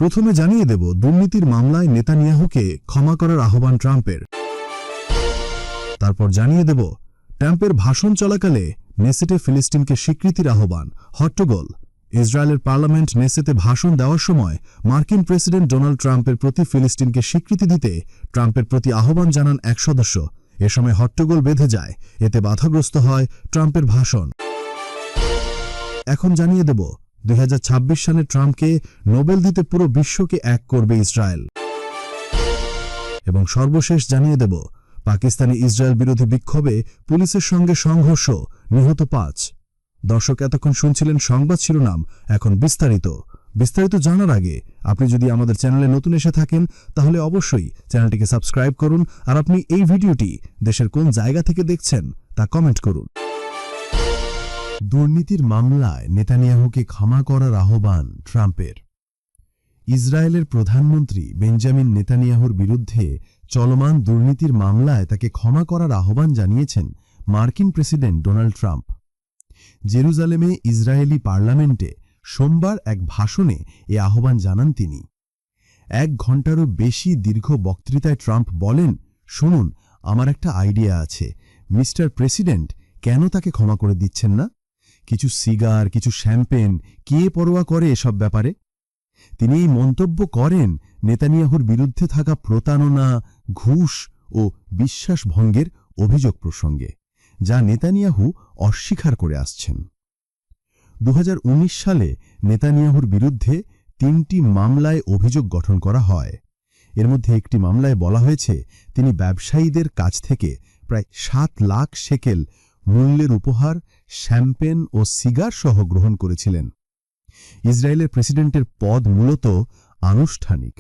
প্রথমে জানিয়ে দেব দুর্নীতির মামলায় নেতানিয়াহুকে ক্ষমা করার আহ্বান ট্রাম্পের। তারপর জানিয়ে দেব ট্রাম্পের ভাষণ চলাকালে নেসেটে ফিলিস্তিনকে স্বীকৃতির আহ্বান, হট্টগোল। ইসরায়েলের পার্লামেন্ট নেসেতে ভাষণ দেওয়ার সময় মার্কিন প্রেসিডেন্ট ডোনাল্ড ট্রাম্পের প্রতি ফিলিস্তিনকে স্বীকৃতি দিতে ট্রাম্পের প্রতি আহ্বান জানান এক সদস্য। এ সময় হট্টগোল বেঁধে যায়, এতে বাধাগ্রস্ত হয় ট্রাম্পের ভাষণ। এখন জানিয়ে দেব 2026 সালে ট্রাম্পকে নোবেল দিতে পুরো বিশ্বকে এক করবে ইসরায়েল। এবং সর্বশেষ জানিয়ে দেব পাকিস্তানি ইসরায়েল বিরোধী বিক্ষোভে পুলিশের সঙ্গে সংঘর্ষ, নিহত 5। দর্শক, এতক্ষণ শুনছিলেন সংবাদ শিরোনাম। এখন বিস্তারিত জানার আগে আপনি যদি আমাদের চ্যানেলে নতুন এসে থাকেন তাহলে অবশ্যই চ্যানেলটিকে সাবস্ক্রাইব করুন, আর আপনি এই ভিডিওটি দেশের কোন জায়গা থেকে দেখছেন তা কমেন্ট করুন। দুর্নীতির মামলায় নেতানিয়াহুকে ক্ষমা করার আহ্বান ট্রাম্পের। ইসরায়েলের প্রধানমন্ত্রী বেঞ্জামিন নেতানিয়াহুর বিরুদ্ধে চলমান দুর্নীতির মামলায় তাকে ক্ষমা করার আহ্বান জানিয়েছেন মার্কিন প্রেসিডেন্ট ডোনাল্ড ট্রাম্প। জেরুজালেমে ইসরায়েলি পার্লামেন্টে সোমবার এক ভাষণে এ আহ্বান জানান তিনি। 1 ঘণ্টারও বেশি দীর্ঘ বক্তৃতায় ট্রাম্প বলেন, শুনুন, আমার একটা আইডিয়া আছে। মিস্টার প্রেসিডেন্ট, কেন তাকে ক্ষমা করে দিচ্ছেন না? কিছু সিগার, কিছু শ্যাম্পেন, কে পরোয়া করে এসব ব্যাপারে? তিনি এই মন্তব্য করেন নেতানিয়াহুর বিরুদ্ধে থাকা প্রতারণা, ঘুষ ও বিশ্বাসভঙ্গের অভিযোগ প্রসঙ্গে, যা নেতানিয়াহু অস্বীকার করে আসছেন। 2019 সালে নেতানিয়াহুর বিরুদ্ধে 3টি মামলায় অভিযোগ গঠন করা হয়। এর মধ্যে একটি মামলায় বলা হয়েছে তিনি ব্যবসায়ীদের কাছ থেকে প্রায় 7 লাখ শেকেল মূল্যের উপহার, শ্যাম্পেন ও সিগার সহ গ্রহণ করেছিলেন। ইসরায়েলের প্রেসিডেন্টের পদ মূলত আনুষ্ঠানিক,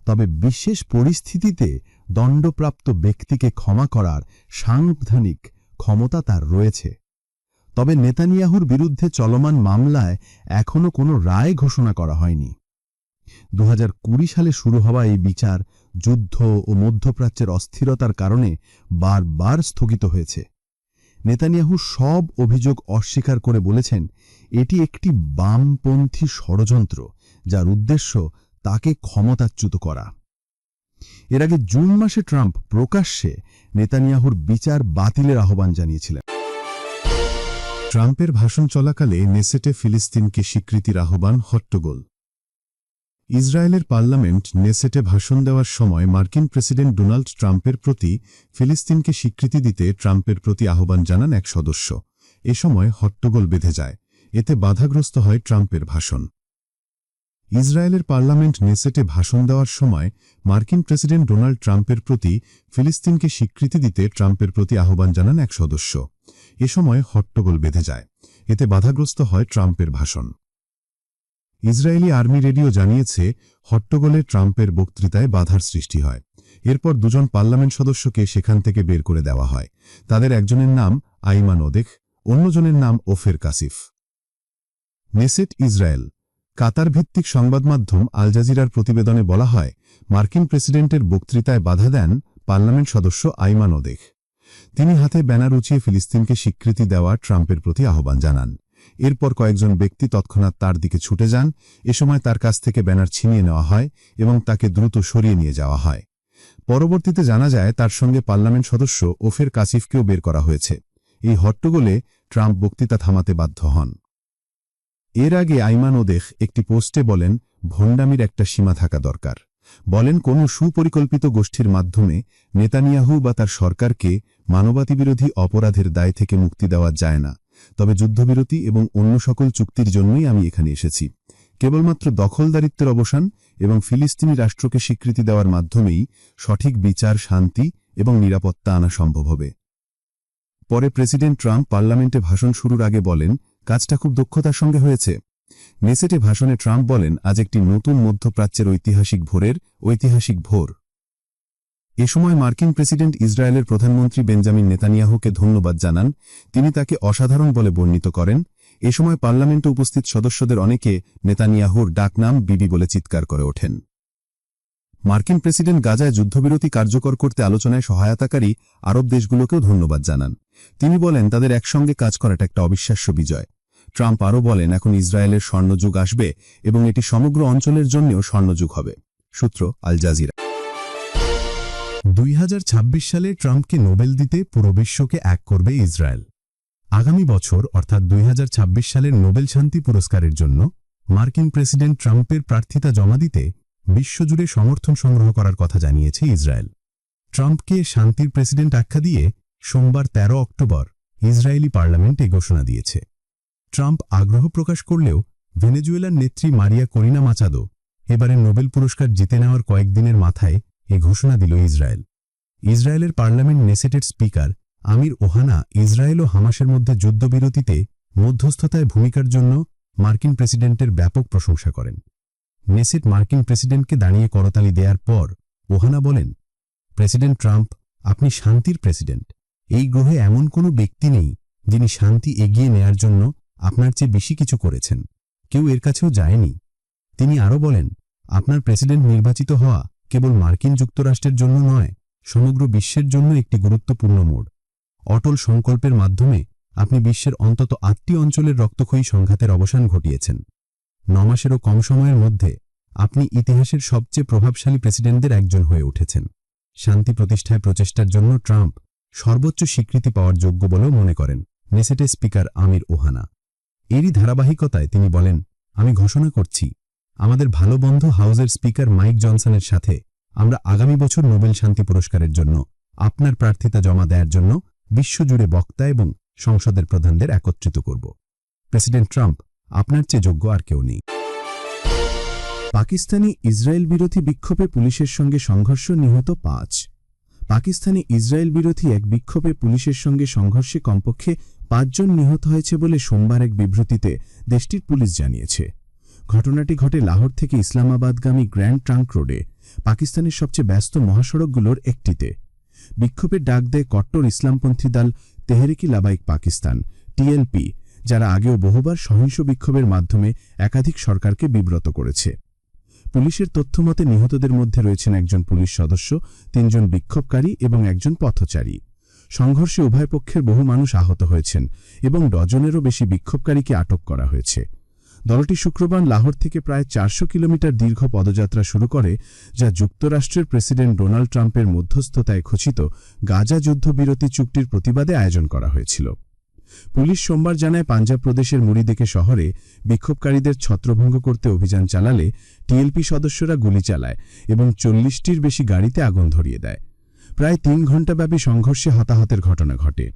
তবে বিশেষ পরিস্থিতিতে দণ্ডপ্রাপ্ত ব্যক্তিকে ক্ষমা করার সাংবিধানিক ক্ষমতা তার রয়েছে। তবে নেতানিয়াহুর বিরুদ্ধে চলমান মামলায় এখনও কোনো রায় ঘোষণা করা হয়নি। 2020 সালে শুরু হওয়া এই বিচার যুদ্ধ ও মধ্যপ্রাচ্যের অস্থিরতার কারণে বারবার স্থগিত হয়েছে। নেতানিয়াহু সব অভিযোগ অস্বীকার করে বলেছেন এটি একটি বামপন্থী ষড়যন্ত্র, যার উদ্দেশ্য তাকে ক্ষমতাচ্যুত করা। এর আগে জুন মাসে ট্রাম্প প্রকাশ্যে নেতানিয়াহুর বিচার বাতিলের আহ্বান জানিয়েছিলেন। ট্রাম্পের ভাষণ চলাকালে নেসেটে ফিলিস্তিনকে স্বীকৃতির আহ্বান, হট্টগোল। ইসরায়েলের পার্লামেন্ট নেসেটে ভাষণ দেওয়ার সময় মার্কিন প্রেসিডেন্ট ডোনাল্ড ট্রাম্পের প্রতি ফিলিস্তিনকে স্বীকৃতি দিতে ট্রাম্পের প্রতি আহ্বান জানান এক সদস্য। এ সময় হট্টগোল বেঁধে যায়, এতে বাধাগ্রস্ত হয় ট্রাম্পের ভাষণ। ইসরায়েলের পার্লামেন্ট নেসেটে ভাষণ দেওয়ার সময় মার্কিন প্রেসিডেন্ট ডোনাল্ড ট্রাম্পের প্রতি ফিলিস্তিনকে স্বীকৃতি দিতে ট্রাম্পের প্রতি আহ্বান জানান এক সদস্য। এ সময় হট্টগোল বেঁধে যায়, এতে বাধাগ্রস্ত হয় ট্রাম্পের ভাষণ। ইসরায়েলি আর্মি রেডিও জানিয়েছে হট্টগোলে ট্রাম্পের বক্তৃতায় বাধার সৃষ্টি হয়। এরপর 2 জন পার্লামেন্ট সদস্যকে সেখান থেকে বের করে দেওয়া হয়। তাদের একজনের নাম আইমান ওদেখ, অন্যজনের নাম Ofer Cassif. Knesset Israel. Qatar ভিত্তিক সংবাদ মাধ্যম আল জাজিরার প্রতিবেদনে বলা হয় মার্কিন প্রেসিডেন্টের বক্তৃতায় বাধা দেন পার্লামেন্ট সদস্য আইমান ওদেখ। তিনি হাতে ব্যানার উঁচিয়ে ফিলিস্তিনকে স্বীকৃতি দেওয়া ট্রাম্পের প্রতি আহ্বান জানান। এরপর কয়েকজন ব্যক্তি তৎক্ষণাৎ তার দিকে ছুটে যান। এ সময় তার কাছ থেকে ব্যানার ছিনিয়ে নেওয়া হয় এবং তাকে দ্রুত সরিয়ে নিয়ে যাওয়া হয়। পরবর্তীতে জানা যায় তার সঙ্গে পার্লামেন্ট সদস্য ওফের কাসিফকেও বের করা হয়েছে। এই হট্টগোলে ট্রাম্প বক্তৃতা থামাতে বাধ্য হন। এর আগে আইমান ওদেখ একটি পোস্টে বলেন ভণ্ডামির একটা সীমা থাকা দরকার। বলেন কোনো সুপরিকল্পিত গোষ্ঠীর মাধ্যমে নেতানিয়াহু বা তার সরকারকে মানবতাবিরোধী অপরাধের দায় থেকে মুক্তি দেওয়া যায় না। তবে যুদ্ধবিরতি এবং অন্য সকল চুক্তির জন্যই আমি এখানে এসেছি। কেবলমাত্র দখলদারিত্বের অবসান এবং ফিলিস্তিনি রাষ্ট্রকে স্বীকৃতি দেওয়ার মাধ্যমেই সঠিক বিচার, শান্তি এবং নিরাপত্তা আনা সম্ভব হবে। পরে প্রেসিডেন্ট ট্রাম্প পার্লামেন্টে ভাষণ শুরুর আগে বলেন কাজটা খুব দক্ষতার সঙ্গে হয়েছে। নেসেটে ভাষণে ট্রাম্প বলেন আজ একটি নতুন মধ্যপ্রাচ্যের ঐতিহাসিক ভোর। এ সময় মার্কিন প্রেসিডেন্ট ইসরায়েলের প্রধানমন্ত্রী বেঞ্জামিন নেতানিয়াহুকে ধন্যবাদ জানান। তিনি তাকে অসাধারণ বলে বর্ণিত করেন। এ সময় পার্লামেন্টে উপস্থিত সদস্যদের অনেকে নেতানিয়াহুর ডাকনাম বিবি বলে চিৎকার করে ওঠেন। মার্কিন প্রেসিডেন্ট গাজায় যুদ্ধবিরতি কার্যকর করতে আলোচনায় সহায়তাকারী আরব দেশগুলোকেও ধন্যবাদ জানান। তিনি বলেন তাদের একসঙ্গে কাজ করাটা একটা অবিশ্বাস্য বিজয়। ট্রাম্প আরও বলেন এখন ইসরায়েলের স্বর্ণযুগ আসবে এবং এটি সমগ্র অঞ্চলের জন্যও স্বর্ণযুগ হবে। সূত্র আল জাজিরা। 2026 সালে ট্রাম্পকে নোবেল দিতে পুরো বিশ্বকে এক করবে ইসরায়েল। আগামী বছর অর্থাৎ 2026 সালের নোবেল শান্তি পুরস্কারের জন্য মার্কিন প্রেসিডেন্ট ট্রাম্পের প্রার্থিতা জমা দিতে বিশ্বজুড়ে সমর্থন সংগ্রহ করার কথা জানিয়েছে ইসরায়েল। ট্রাম্পকে শান্তির প্রেসিডেন্ট আখ্যা দিয়ে সোমবার 13 অক্টোবর ইসরায়েলি পার্লামেন্ট এ ঘোষণা দিয়েছে। ট্রাম্প আগ্রহ প্রকাশ করলেও ভেনেজুয়েলার নেত্রী মারিয়া করিনা মাচাদো এবারের নোবেল পুরস্কার জিতে নেওয়ার কয়েকদিনের মাথায় এ ঘোষণা দিল ইসরায়েল। ইসরায়েলের পার্লামেন্ট নেসেটের স্পিকার আমির ওহানা ইসরায়েল ও হামাসের মধ্যে যুদ্ধবিরতিতে মধ্যস্থতায় ভূমিকার জন্য মার্কিন প্রেসিডেন্টের ব্যাপক প্রশংসা করেন। নেসেট মার্কিন প্রেসিডেন্টকে দাঁড়িয়ে করতালি দেওয়ার পর ওহানা বলেন, প্রেসিডেন্ট ট্রাম্প, আপনি শান্তির প্রেসিডেন্ট। এই গ্রহে এমন কোনো ব্যক্তি নেই যিনি শান্তি এগিয়ে নেয়ার জন্য আপনার চেয়ে বেশি কিছু করেছেন। কেউ এর কাছেও যায়নি। তিনি আরও বলেন, আপনার প্রেসিডেন্ট নির্বাচিত হওয়া কেবল মার্কিন যুক্তরাষ্ট্রের জন্য নয়, সমগ্র বিশ্বের জন্য একটি গুরুত্বপূর্ণ মোড়। অটল সংকল্পের মাধ্যমে আপনি বিশ্বের অন্তত 8টি অঞ্চলের রক্তক্ষয়ী সংঘাতের অবসান ঘটিয়েছেন। 9 মাসেরও কম সময়ের মধ্যে আপনি ইতিহাসের সবচেয়ে প্রভাবশালী প্রেসিডেন্টদের একজন হয়ে উঠেছেন। শান্তি প্রতিষ্ঠায় প্রচেষ্টার জন্য ট্রাম্প সর্বোচ্চ স্বীকৃতি পাওয়ার যোগ্য বলেও মনে করেন নেসেটের স্পিকার আমির ওহানা। এরই ধারাবাহিকতায় তিনি বলেন, আমি ঘোষণা করছি, আমাদের ভালো বন্ধু হাউজের স্পিকার মাইক জনসনের সাথে আমরা আগামী বছর নোবেল শান্তি পুরস্কারের জন্য আপনার প্রার্থিতা জমা দেওয়ার জন্য বিশ্বজুড়ে বক্তা এবং সংসদের প্রধানদের একত্রিত করব। প্রেসিডেন্ট ট্রাম্প, আপনার চেয়ে যোগ্য আর কেউ নেই। পাকিস্তানি ইসরায়েল বিরোধী বিক্ষোভে পুলিশের সঙ্গে সংঘর্ষ, নিহত 5। পাকিস্তানি ইসরায়েল বিরোধী এক বিক্ষোভে পুলিশের সঙ্গে সংঘর্ষে কমপক্ষে 5 জন নিহত হয়েছে বলে সোমবার এক বিবৃতিতে দেশটির পুলিশ জানিয়েছে। ঘটনাটি ঘটে লাহোর থেকে ইসলামাবাদগামী গ্র্যান্ড ট্রাঙ্ক রোডে, পাকিস্তানের সবচেয়ে ব্যস্ত মহাসড়কগুলোর একটিতে। বিক্ষোভের ডাক দেয় কট্টর ইসলামপন্থী দল তেহরিকি লাবাইক পাকিস্তান টিএলপি, যারা আগেও বহুবার সহিংস বিক্ষোভের মাধ্যমে একাধিক সরকারকে বিব্রত করেছে। পুলিশের তথ্যমতে নিহতদের মধ্যে রয়েছেন একজন পুলিশ সদস্য, 3 জন বিক্ষোভকারী এবং একজন পথচারী। সংঘর্ষে উভয় পক্ষের বহু মানুষ আহত হয়েছেন এবং ডজনেরও বেশি বিক্ষোভকারীকে আটক করা হয়েছে। দলটি শুক্রবার লাহোর থেকে প্রায় 400 কিলোমিটার দীর্ঘ পদযাত্রা শুরু করে, যা যুক্তরাষ্ট্রের প্রেসিডেন্ট ডোনাল্ড ট্রাম্পের মধ্যস্থতায় ঘোষিত গাজা যুদ্ধবিরতি চুক্তির প্রতিবাদে আয়োজন করা হয়েছিল। পুলিশ সোমবার জানায়, পাঞ্জাব প্রদেশের মুরিদেকে শহরে বিক্ষোভকারীদের ছত্রভঙ্গ করতে অভিযান চালালে টিএলপি সদস্যরা গুলি চালায় এবং 40টির বেশি গাড়িতে আগুন ধরিয়ে দেয়। প্রায় 3 ঘণ্টাব্যাপী সংঘর্ষে হতাহতের ঘটনা ঘটে।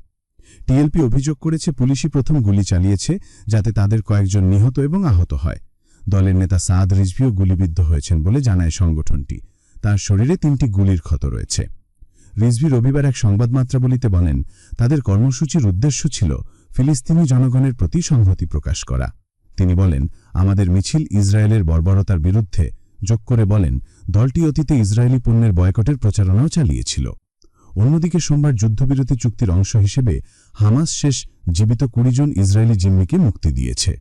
টিএলপি অভিযোগ করেছে পুলিশই প্রথম গুলি চালিয়েছে, যাতে তাদের কয়েকজন নিহত এবং আহত হয়। দলের নেতা সাদ রিজভিও গুলিবিদ্ধ হয়েছেন বলে জানায় সংগঠনটি। তার শরীরে 3টি গুলির ক্ষত রয়েছে। রিজভি রবিবার এক সংবাদমাত্রাবলিতে বলেন, তাদের কর্মসূচির উদ্দেশ্য ছিল ফিলিস্তিনি জনগণের প্রতি সংহতি প্রকাশ করা। তিনি বলেন, আমাদের মিছিল ইসরায়েলের বর্বরতার বিরুদ্ধে, যোগ করে বলেন, দলটি অতীতে ইসরায়েলি পণ্যের বয়কটের প্রচারণাও চালিয়েছিল। অন্যদিকে সোমবার যুদ্ধবিরতি চুক্তির অংশ হিসেবে হামাস শেষ জীবিত 20 জন ইসরায়েলি জিম্মিকে মুক্তি দিয়েছে।